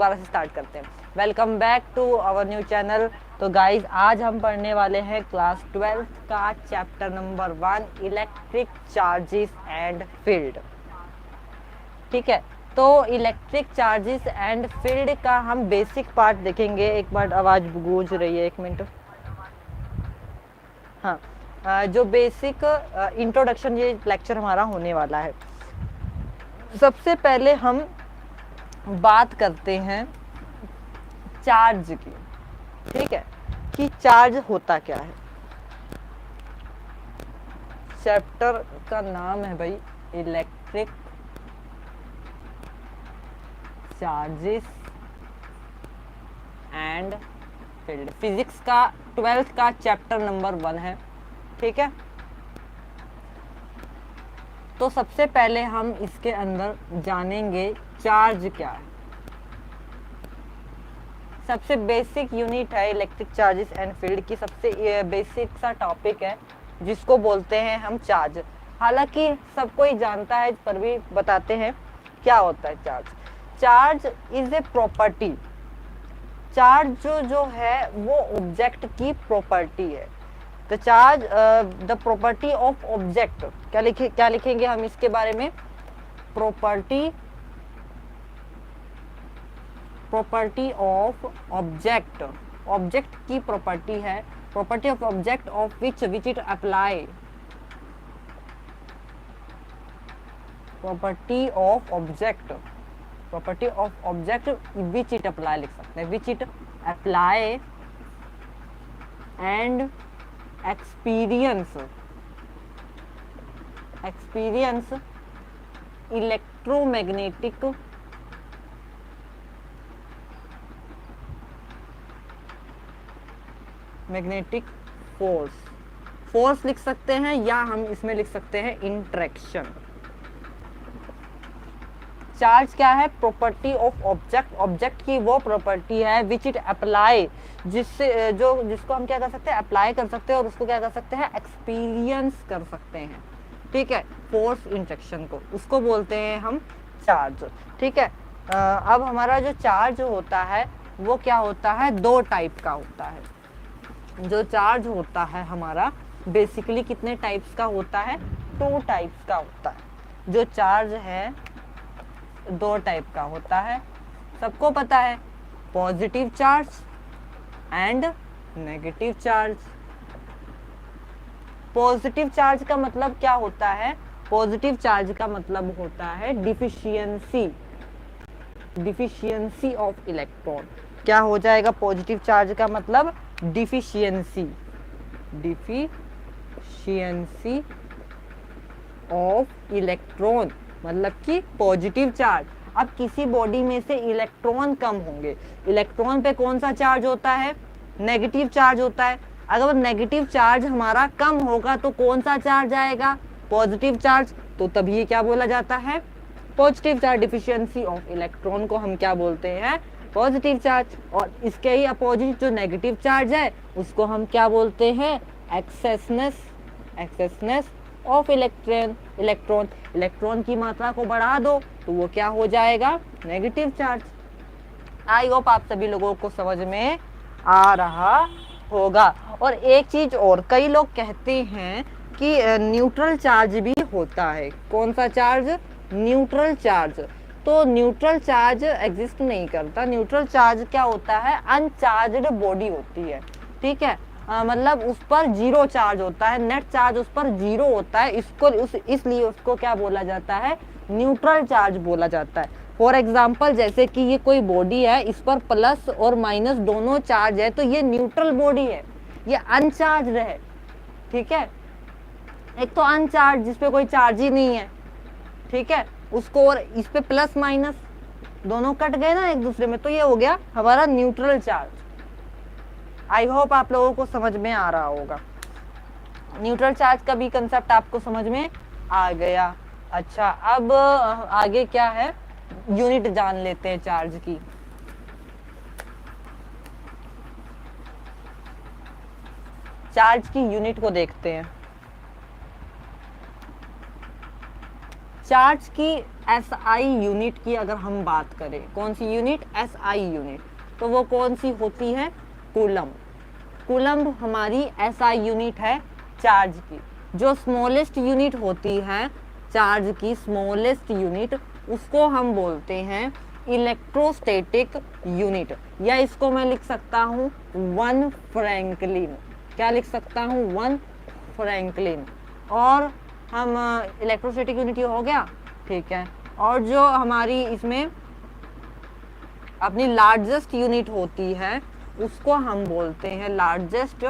दोबारा से स्टार्ट करते हैं। Welcome back to our new channel. तो गाइज आज हम पढ़ने वाले हैं क्लास 12th का chapter number 1 electric charges and field. ठीक है, तो इलेक्ट्रिक चार्जेस एंड फील्ड का हम बेसिक पार्ट देखेंगे। एक बार आवाज गूंज रही है, एक मिनट। हाँ, जो बेसिक इंट्रोडक्शन ये लेक्चर हमारा होने वाला है। सबसे पहले हम बात करते हैं चार्ज की। ठीक है, कि चार्ज होता क्या है। चैप्टर का नाम है भाई electric charges and field. Physics का 12th का चैप्टर नंबर 1 है। ठीक है, तो सबसे पहले हम इसके अंदर जानेंगे चार्ज क्या है। सबसे बेसिक यूनिट है इलेक्ट्रिक चार्जेस एंड फील्ड की। सबसे बेसिक सा टॉपिक है जिसको बोलते हैं हम चार्ज। हालांकि सब कोई जानता है पर भी बताते हैं क्या होता है charge. Charge is a property. Charge जो है वो ऑब्जेक्ट की प्रॉपर्टी है। The charge the property of object. क्या लिखेंगे हम इसके बारे में? Property of object. ऑब्जेक्ट की प्रॉपर्टी है। Property of object of which it apply. Property of object which it apply लिख सकते हैं। Which it apply and experience electromagnetic force लिख सकते हैं, या हम इसमें लिख सकते हैं इंटरेक्शन। चार्ज क्या है? Property of object. ऑब्जेक्ट की वो प्रॉपर्टी है विच इट अप्लाई, जिसको हम क्या कर सकते हैं? अप्लाई कर सकते हैं, और उसको क्या कर सकते हैं? एक्सपीरियंस कर सकते हैं। ठीक है, फोर्स इंटरेक्शन को उसको बोलते हैं हम चार्ज। ठीक है, अब हमारा जो चार्ज होता है वो क्या होता है? 2 टाइप का होता है। जो चार्ज होता है हमारा बेसिकली कितने टाइप्स का होता है? 2 टाइप्स का होता है। जो चार्ज है 2 टाइप का होता है, सबको पता है। Positive charge and negative charge. Positive charge का मतलब क्या होता है? पॉजिटिव चार्ज का मतलब होता है डिफिशियंसी ऑफ इलेक्ट्रॉन। क्या हो जाएगा पॉजिटिव चार्ज का मतलब? डिफिशियंसी ऑफ इलेक्ट्रॉन, मतलब कि पॉजिटिव चार्ज। अब किसी बॉडी में से इलेक्ट्रॉन कम होंगे, इलेक्ट्रॉन पे कौन सा चार्ज होता है? नेगेटिव चार्ज होता है। अगर नेगेटिव चार्ज हमारा कम होगा तो कौन सा चार्ज आएगा? Positive charge. तो तभी ये क्या बोला जाता है? Positive charge. Deficiency of electron को हम क्या बोलते हैं? Positive charge. और इसके ही अपोजिट जो नेगेटिव चार्ज है उसको हम क्या बोलते हैं? एक्सेसनेस ऑफ इलेक्ट्रॉन की मात्रा को बढ़ा दो तो वो क्या हो जाएगा? Negative charge. आई होप आप सभी लोगों को समझ में आ रहा होगा। और एक चीज और, कई लोग कहते हैं कि न्यूट्रल चार्ज भी होता है। कौन सा चार्ज? Neutral charge. तो न्यूट्रल चार्ज एग्जिस्ट नहीं करता। न्यूट्रल चार्ज क्या होता है? अनचार्ज्ड बॉडी होती है। ठीक है, मतलब उस पर 0 चार्ज होता है, नेट चार्ज उस पर 0 होता है। इसलिए उसको क्या बोला जाता है? न्यूट्रल चार्ज बोला जाता है। फॉर एग्जाम्पल, जैसे कि ये कोई बॉडी है, इस पर प्लस और माइनस दोनों चार्ज है, तो ये न्यूट्रल बॉडी है, ये अनचार्ज है। ठीक है, एक तो अनचार्ज जिसपे कोई चार्ज ही नहीं है, ठीक है, उसको, और इस पे प्लस माइनस दोनों कट गए ना एक दूसरे में, तो ये हो गया हमारा न्यूट्रल चार्ज। आई होप आप लोगों को समझ में आ रहा होगा। न्यूट्रल चार्ज का भी कंसेप्ट आपको समझ में आ गया। अच्छा, अब आगे क्या है? यूनिट जान लेते हैं चार्ज की। चार्ज की यूनिट को देखते हैं। चार्ज की SI यूनिट की अगर हम बात करें, कौन सी यूनिट? SI unit. तो वो कौन सी होती है? कूलम्ब। कूलम्ब हमारी SI यूनिट है चार्ज की। जो स्मॉलेस्ट यूनिट होती है चार्ज की, स्मॉलेस्ट यूनिट, उसको हम बोलते हैं इलेक्ट्रोस्टैटिक यूनिट, या इसको मैं लिख सकता हूँ 1 फ्रैंकलिन। क्या लिख सकता हूँ? 1 फ्रैंकलिन। और हम इलेक्ट्रोस्टैटिक यूनिट ये हो गया, ठीक है। और जो हमारी इसमें अपनी लार्जेस्ट यूनिट होती है उसको हम बोलते हैं, लार्जेस्ट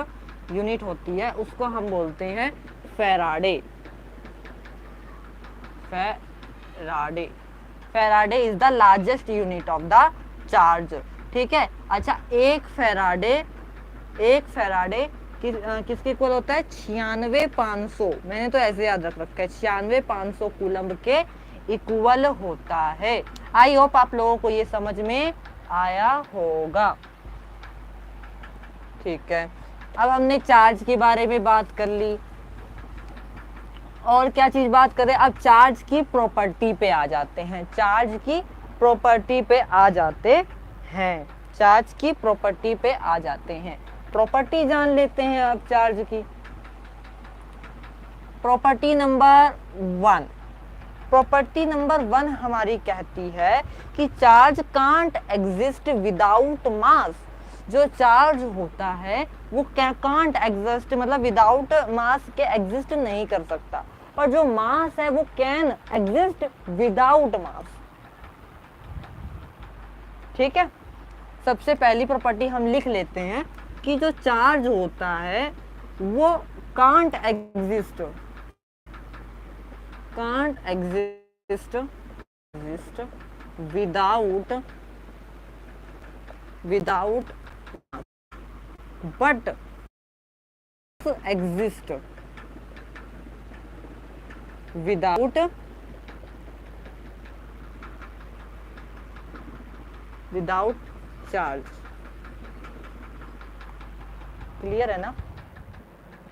यूनिट होती है उसको हम बोलते हैं Faraday. Faraday, Faraday is the largest unit of the charge, ठीक है। अच्छा, एक फैराडे किसके इक्वल होता है? 96,500। मैंने तो ऐसे याद रख रखा है, 96,500 कूलम्ब के इक्वल होता है। आई होप आप लोगों को ये समझ में आया होगा, ठीक है। अब हमने चार्ज के बारे में बात कर ली, और क्या चीज बात करें? अब चार्ज की प्रॉपर्टी पे आ जाते हैं, चार्ज की प्रॉपर्टी पे आ जाते हैं, चार्ज की प्रॉपर्टी पे आ जाते हैं। प्रॉपर्टी जान लेते हैं अब चार्ज की। प्रॉपर्टी नंबर 1, प्रॉपर्टी नंबर 1 हमारी कहती है कि चार्ज कांट एग्जिस्ट विदाउट मास। जो चार्ज होता है वो कांट एग्जिस्ट, मतलब विदाउट मास के एग्जिस्ट नहीं कर सकता, और जो मास है वो कैन एग्जिस्ट विदाउट मास, ठीक है। सबसे पहली प्रॉपर्टी हम लिख लेते हैं कि जो चार्ज होता है वो can't exist without but exist without charge. Clear है ना?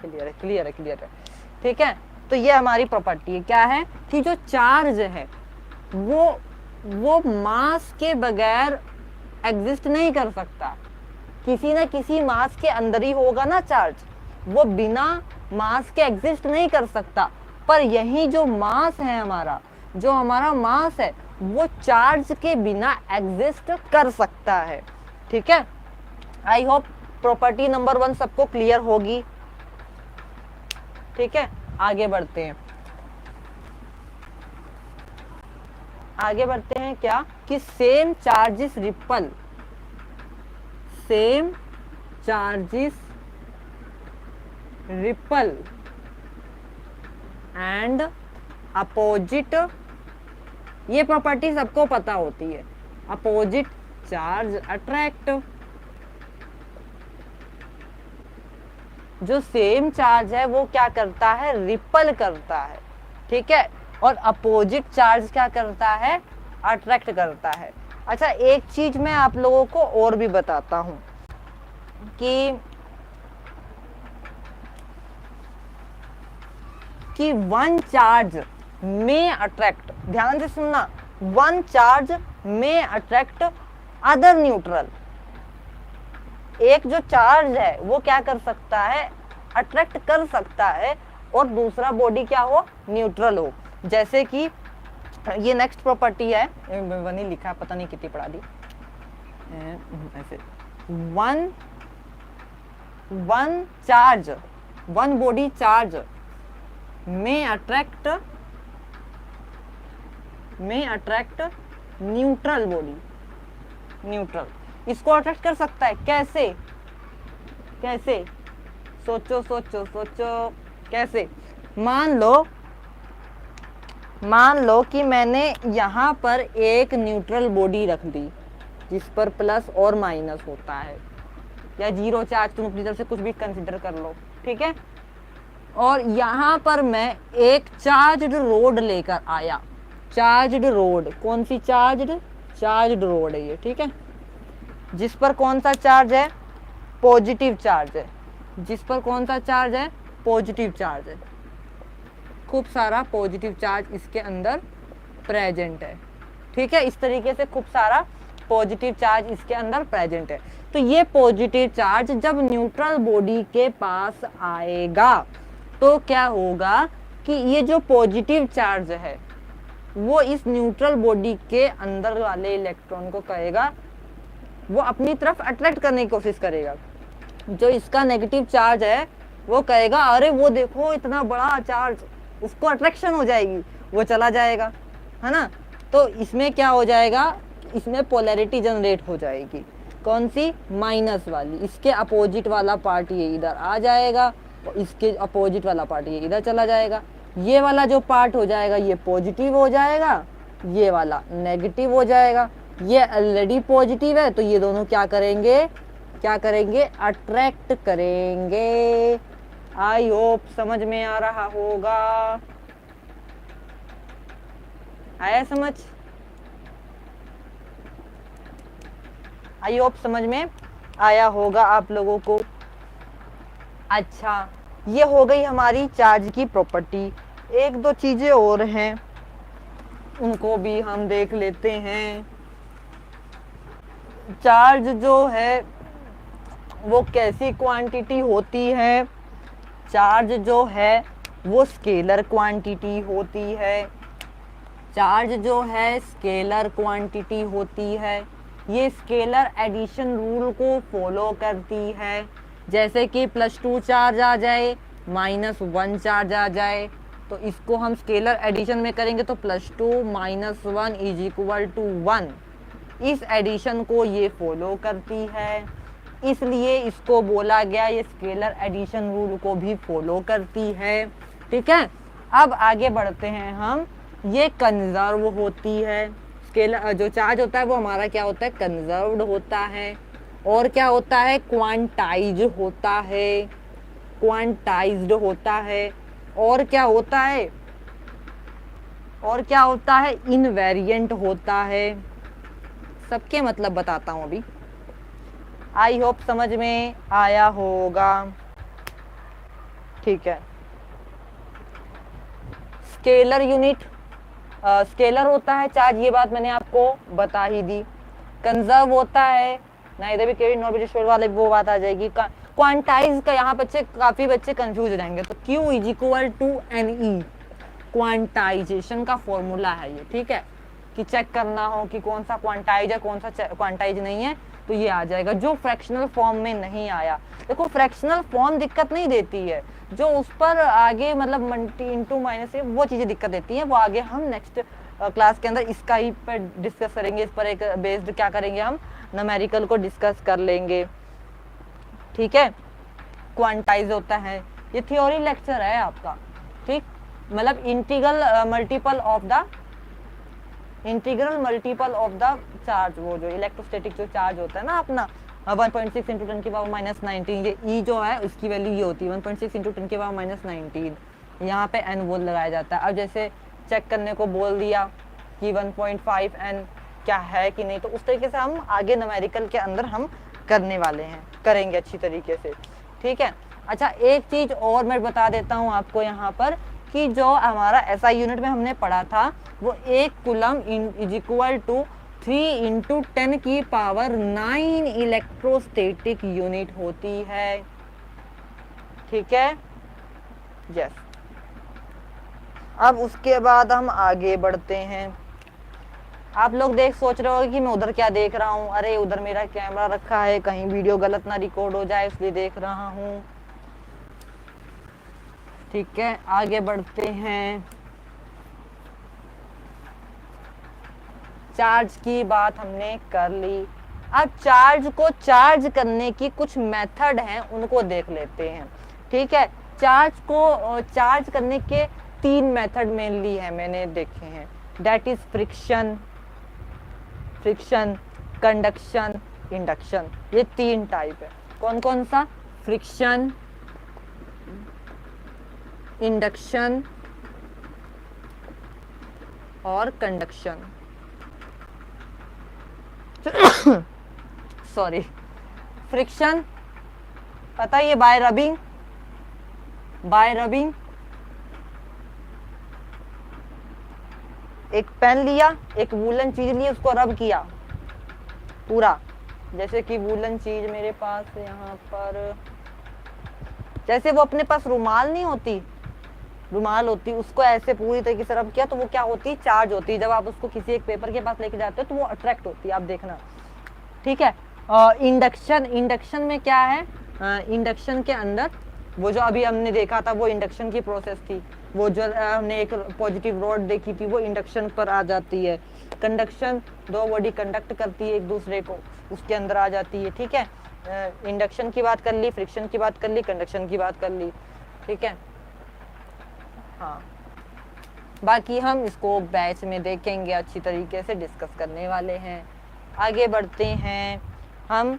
क्लियर है, ठीक है। तो ये हमारी प्रॉपर्टी है, क्या है कि जो चार्ज है वो मास के बगैर एग्जिस्ट नहीं कर सकता, किसी ना किसी मास के अंदर ही होगा ना चार्ज, वो बिना मास के एग्जिस्ट नहीं कर सकता। पर यही जो मास है हमारा, जो हमारा मास है वो चार्ज के बिना एग्जिस्ट कर सकता है, ठीक है। आई होप प्रॉपर्टी नंबर 1 सबको क्लियर होगी, ठीक है। आगे बढ़ते हैं, क्या कि same charges ripple and opposite, ये प्रॉपर्टी सबको पता होती है। अपोजिट चार्ज अट्रैक्ट, जो सेम चार्ज है वो क्या करता है? रिपल करता है, ठीक है। और अपोजिट चार्ज क्या करता है? अट्रैक्ट करता है। अच्छा, एक चीज मैं आप लोगों को और भी बताता हूं कि वन चार्ज में अट्रैक्ट, ध्यान से सुनना, वन चार्ज में अट्रैक्ट अदर न्यूट्रल। एक जो चार्ज है वो क्या कर सकता है? अट्रैक्ट कर सकता है, और दूसरा बॉडी क्या हो? न्यूट्रल हो। जैसे कि ये नेक्स्ट प्रॉपर्टी है, वही लिखा, पता नहीं कितनी पढ़ा दी ऐसे। वन बॉडी चार्ज में अट्रैक्ट न्यूट्रल बॉडी, न्यूट्रल इसको अट्रैक्ट कर सकता है। कैसे? सोचो कैसे? मान लो कि मैंने यहाँ पर एक न्यूट्रल बॉडी रख दी जिस पर प्लस और माइनस होता है, या जीरो चार्ज, तुम अपनी तरफ से कुछ भी कंसीडर कर लो, ठीक है। और यहाँ पर मैं एक चार्ज्ड रोड लेकर आया। चार्ज्ड रोड, कौन सी चार्ज्ड रोड है ये, ठीक है। जिस पर कौन सा चार्ज है? पॉजिटिव चार्ज है। जिस पर कौन सा चार्ज है? पॉजिटिव चार्ज है। खूब सारा पॉजिटिव चार्ज इसके अंदर प्रेजेंट है। ठीक है, इस तरीके से खूब सारा पॉजिटिव चार्ज इसके अंदर प्रेजेंट है। तो ये पॉजिटिव चार्ज जब न्यूट्रल बॉडी के पास आएगा तो क्या होगा कि ये जो पॉजिटिव चार्ज है वो इस न्यूट्रल बॉडी के अंदर वाले इलेक्ट्रॉन को कहेगा, वो अपनी तरफ अट्रैक्ट करने की कोशिश करेगा। जो इसका नेगेटिव चार्ज है वो कहेगा अरे वो देखो इतना बड़ा चार्ज, उसको अट्रैक्शन हो जाएगी, वो चला जाएगा, है ना। तो इसमें क्या हो जाएगा, इसमें पोलैरिटी जनरेट हो जाएगी। कौन सी? माइनस वाली। इसके अपोजिट वाला पार्ट ये इधर आ जाएगा और इसके अपोजिट वाला पार्ट ये इधर चला जाएगा। ये वाला जो पार्ट हो जाएगा ये पॉजिटिव हो जाएगा, ये वाला नेगेटिव हो जाएगा। ये ऑलरेडी पॉजिटिव है तो ये दोनों क्या करेंगे, अट्रैक्ट करेंगे। आई होप समझ में आ रहा होगा। आया समझ? आई होप समझ में आया होगा आप लोगों को। अच्छा, ये हो गई हमारी चार्ज की प्रॉपर्टी। एक दो चीजें और हैं, उनको भी हम देख लेते हैं। चार्ज जो है वो कैसी क्वांटिटी होती है? चार्ज जो है वो स्केलर क्वांटिटी होती है। चार्ज जो है स्केलर क्वांटिटी होती है। ये स्केलर एडिशन रूल को फॉलो करती है। जैसे कि +2 चार्ज आ जाए, -1 चार्ज आ जाए, तो इसको हम स्केलर एडिशन में करेंगे तो +2 - 1 = 1। इस एडिशन को ये फॉलो करती है, इसलिए इसको बोला गया ये स्केलर एडिशन रूल को भी फॉलो करती है। ठीक है, अब आगे बढ़ते हैं हम। ये कंजर्व होती है। स्केलर जो चार्ज होता है वो हमारा क्या होता है, कंजर्व्ड होता है। और क्या होता है, क्वांटाइज होता है, क्वांटाइज्ड होता है। और क्या होता है, और क्या होता है, इनवेरिएंट होता है। सबके मतलब बताता हूं अभी। आई होप समझ में आया होगा। ठीक है, स्केलर यूनिट स्केलर होता है चार्ज, ये बात मैंने आपको बता ही दी। कंजर्व होता है ना, इधर भी क्रेडिट नॉट ब्रिटिश वाले वो बात आ जाएगी। क्वांटाइज का यहाँ बच्चे काफी बच्चे कंफ्यूज हो जाएंगे, तो Q = NE क्वांटाइजेशन का फॉर्मूला है ये। ठीक है, कि चेक करना हो कि कौन सा क्वांटाइज है कौन सा क्वांटाइज नहीं है, तो ये आ जाएगा। जो फ्रैक्शनल फॉर्म में नहीं आया, देखो फ्रैक्शनल फॉर्म दिक्कत नहीं देती है, जो उस पर आगे मतलब मल्टी इंटू माइनस है वो चीजें दिक्कत देती हैं। वो आगे हम नेक्स्ट क्लास के अंदर इसका ही पर डिस्कस करेंगे। इस पर एक बेस्ड क्या करेंगे हम, न्यूमेरिकल को डिस्कस कर लेंगे। ठीक है, क्वांटाइज होता है, ये थ्योरी लेक्चर है आपका। ठीक, मतलब integral multiple of the charge, वो जो इलेक्ट्रोस्टैटिक जो चार्ज होता है ना अपना 1.6 × 10⁻⁻19, ये E जो है उसकी वैल्यू ये होती है 1.6 × 10⁻19। यहाँ पे n वोल्ट लगाया जाता है। अब जैसे चेक करने को बोल दिया कि 1.5 n क्या है कि नहीं, तो उस तरीके से हम आगे न्यूमेरिकल के अंदर हम करने वाले हैं, करेंगे अच्छी तरीके से। ठीक है, अच्छा एक चीज और मैं बता देता हूँ आपको यहाँ पर कि जो हमारा SI यूनिट में हमने पढ़ा था वो 1 कूलम = 3 × 10⁹ इलेक्ट्रोस्टैटिक यूनिट होती है। ठीक है, यस। अब उसके बाद हम आगे बढ़ते हैं। आप लोग सोच रहे हो कि मैं उधर क्या देख रहा हूँ, अरे उधर मेरा कैमरा रखा है, कहीं वीडियो गलत ना रिकॉर्ड हो जाए इसलिए देख रहा हूँ। ठीक है, आगे बढ़ते हैं। चार्ज की बात हमने कर ली। अब चार्ज को चार्ज करने की कुछ मेथड हैं, उनको देख लेते हैं। ठीक है, चार्ज को चार्ज करने के 3 मेथड मेनली है, मैंने देखे हैं। That is friction, conduction, induction. ये 3 टाइप है। कौन कौन सा? फ्रिक्शन, इंडक्शन और कंडक्शन। सॉरी, फ्रिक्शन पता है, ये बाय रबिंग, एक पेन लिया, एक वूलन चीज ली, उसको रब किया पूरा, जैसे कि वूलन चीज मेरे पास यहाँ पर, जैसे वो अपने पास रुमाल नहीं होती, रुमाल होती, उसको ऐसे पूरी तरीके से रब किया तो वो क्या होती है, चार्ज होती है। जब आप उसको किसी एक पेपर के पास लेके जाते हो तो वो अट्रैक्ट होती है, आप देखना। ठीक है। इंडक्शन, इंडक्शन में क्या है, इंडक्शन के अंदर वो जो अभी हमने देखा था वो इंडक्शन की प्रोसेस थी, वो जो हमने एक पॉजिटिव रॉड देखी थी वो इंडक्शन पर आ जाती है। कंडक्शन, दो बॉडी कंडक्ट करती है एक दूसरे को, उसके अंदर आ जाती है। ठीक है, इंडक्शन की बात कर ली, फ्रिक्शन की बात कर ली, कंडक्शन की बात कर ली। ठीक है, हाँ, बाकी हम इसको बैच में देखेंगे, अच्छी तरीके से डिस्कस करने वाले हैं। आगे बढ़ते हैं हम।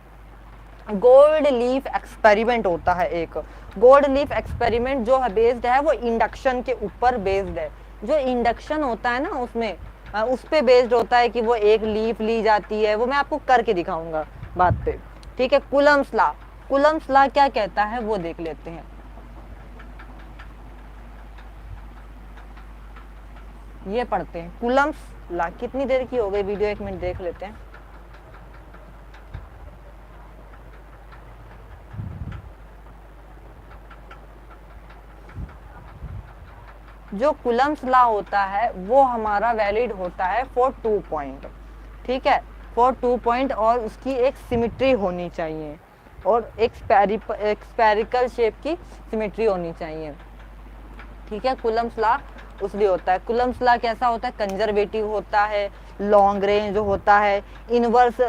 गोल्ड लीफ एक्सपेरिमेंट होता है एक, गोल्ड लीफ एक्सपेरिमेंट जो है बेस्ड है वो इंडक्शन के ऊपर बेस्ड है। जो इंडक्शन होता है ना उसमें उस पे बेस्ड होता है कि वो एक लीफ ली जाती है, वो मैं आपको करके दिखाऊंगा बात पे। ठीक है, कूलम्स लॉ, कूलम्स लॉ क्या कहता है वो देख लेते हैं। ये पढ़ते हैं कूलम्स लॉ। कितनी देर की हो गई वीडियो, 1 मिनट देख लेते हैं। जो कूलम्स लॉ होता है वो हमारा वैलिड होता है फॉर 2 पॉइंट। ठीक है, फॉर 2 पॉइंट, और उसकी एक सिमेट्री होनी चाहिए, और एक स्फेरिकल शेप की सिमेट्री होनी चाहिए। ठीक है, कूलम्स लॉ उसलिए होता है। कूलम्स लॉ कैसा होता है, कंजर्वेटिव होता है, लॉन्ग रेंज होता है, इनवर्स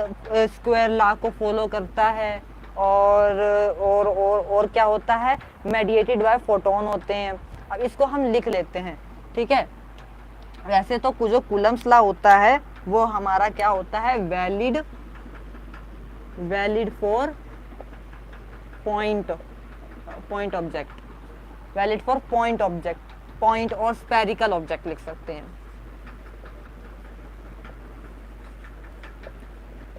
स्क्वायर लॉ को फॉलो करता है, और क्या होता है, मेडिएटेड बाय फोटोन होते हैं। अब इसको हम लिख लेते हैं। ठीक है, वैसे तो जो कूलम्स लॉ होता है वो हमारा क्या होता है, valid, valid for point, point object, valid for point object, point और स्फेरिकल ऑब्जेक्ट लिख सकते हैं,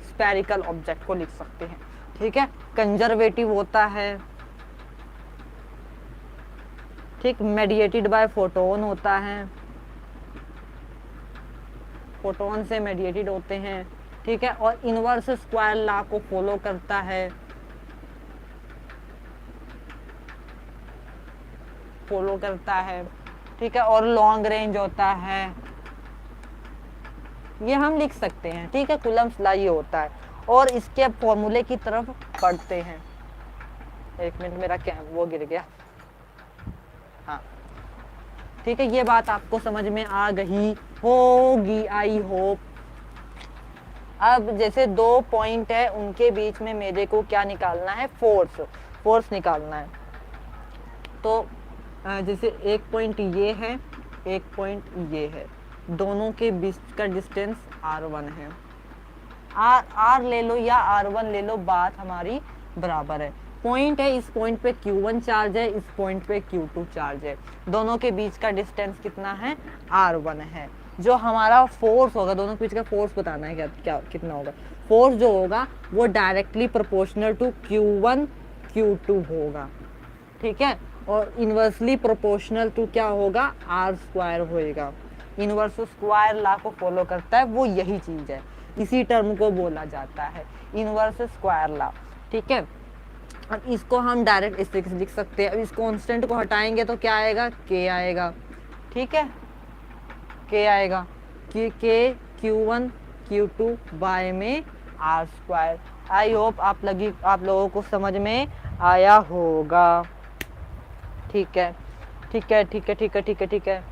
स्फेरिकल ऑब्जेक्ट को लिख सकते हैं। ठीक है, कंजर्वेटिव होता है, ठीक, मेडिएटेड बाय फोटोन होता है, फोटोन से मेडिएटेड होते हैं। ठीक है, और इनवर्स स्क्वायर लॉ को फॉलो करता है, फॉलो करता है। ठीक है, और लॉन्ग रेंज होता है, ये हम लिख सकते हैं। ठीक है, कूलम्स लॉ ये होता है। और इसके फॉर्मूले की तरफ पढ़ते हैं। 1 मिनट, मेरा क्या वो गिर गया। हाँ, ठीक है, ये बात आपको समझ में आ गई होगी, आई होप। अब जैसे 2 पॉइंट है, उनके बीच में मेरे को क्या निकालना है, फोर्स, फोर्स निकालना है। तो जैसे एक पॉइंट ये है, एक पॉइंट ये है, दोनों के बीच का डिस्टेंस r1 है। r ले लो या r1 ले लो, बात हमारी बराबर है। पॉइंट है, इस पॉइंट पे q1 चार्ज है, इस पॉइंट पे q2 चार्ज है, दोनों के बीच का डिस्टेंस कितना है, r1 है। जो हमारा फोर्स होगा, दोनों के बीच का फोर्स बताना है क्या कितना होगा। फोर्स जो होगा वो directly proportional to q1 q2 होगा। ठीक है, और इनवर्सली प्रोपोर्शनल टू क्या होगा, r² होएगा। इनवर्स स्क्वायर लॉ को फॉलो करता है, वो यही चीज है, इसी टर्म को बोला जाता है इनवर्स स्क्वायर लॉ। ठीक है, अब इसको हम डायरेक्ट इस तरीके से लिख सकते हैं। अब इस कांस्टेंट को हटाएंगे तो क्या आएगा, k आएगा। ठीक है, k आएगा, k q1 q2 बाय में r²। आई होप आप लोगों को समझ में आया होगा। ठीक है, ठीक है, ठीक है, ठीक है, ठीक है, ठीक है।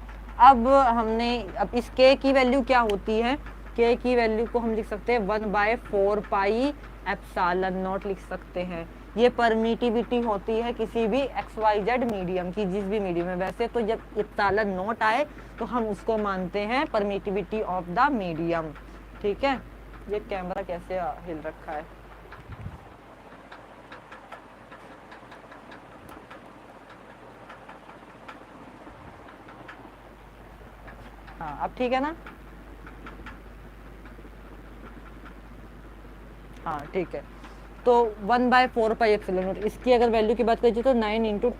अब इस k की वैल्यू क्या होती है, k की वैल्यू को हम लिख सकते हैं 1/4 पाई एप्सिलॉन नॉट लिख सकते हैं। ये परमिटिविटी होती है किसी भी XYZ मीडियम की, जिस भी मीडियम में। वैसे तो जब एप्सिलॉन नॉट आए तो हम उसको मानते हैं परमिटिविटी ऑफ द मीडियम। ठीक है, ये कैमरा कैसे हिल रखा है, हाँ अब ठीक है ना, हाँ ठीक है। तो 1/4 पाई एप्सिलॉन नॉट, इसकी अगर वैल्यू की बात करें तो 9 ×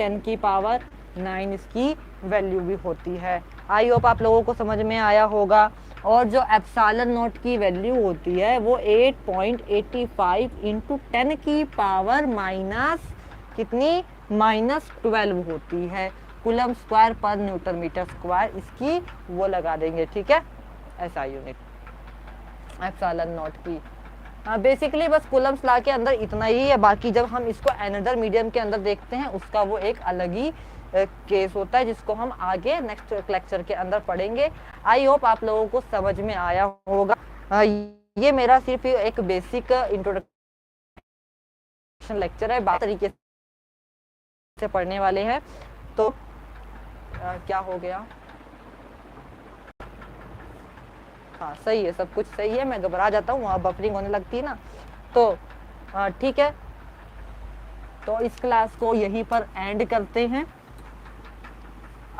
10⁻⁹ इसकी वैल्यू भी होती है। आई होप आप लोगों को समझ में आया होगा। और जो एप्सिलॉन नॉट की वैल्यू होती है वो 8.85 इंटू 10 की पावर माइनस कितनी, -12 होती है। कूलम स्क्वायर पर न्यूटन मीटर स्क्वायर, इसकी वो लगा देंगे, ठीक है, ऐसा यूनिट एप्सिलॉन नॉट की। बेसिकली बस कूलम्स लॉ के अंदर इतना ही है, बाकी जब हम इसको एनदर मीडियम के अंदर देखते हैं उसका वो एक अलग ही केस होता है, जिसको हम आगे नेक्स्ट लेक्चर के अंदर पढ़ेंगे। आई होप आप लोगों को समझ में आया होगा। ये मेरा सिर्फ एक बेसिक इंट्रोडक्शन लेक्चर है, बात तरीके से पढ़ने वाले हैं। तो क्या हो गया, हाँ सही है, सब कुछ सही है। मैं घबरा जाता हूँ, वहाँ बफरिंग होने लगती है ना, तो ठीक है। तो इस क्लास को यहीं पर एंड करते हैं।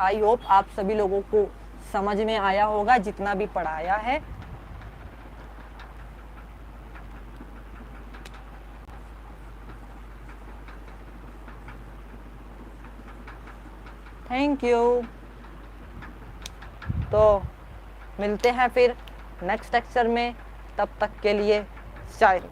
आई होप आप सभी लोगों को समझ में आया होगा जितना भी पढ़ाया है। Thank you. तो मिलते हैं फिर नेक्स्ट लेक्चर में, तब तक के लिए शायद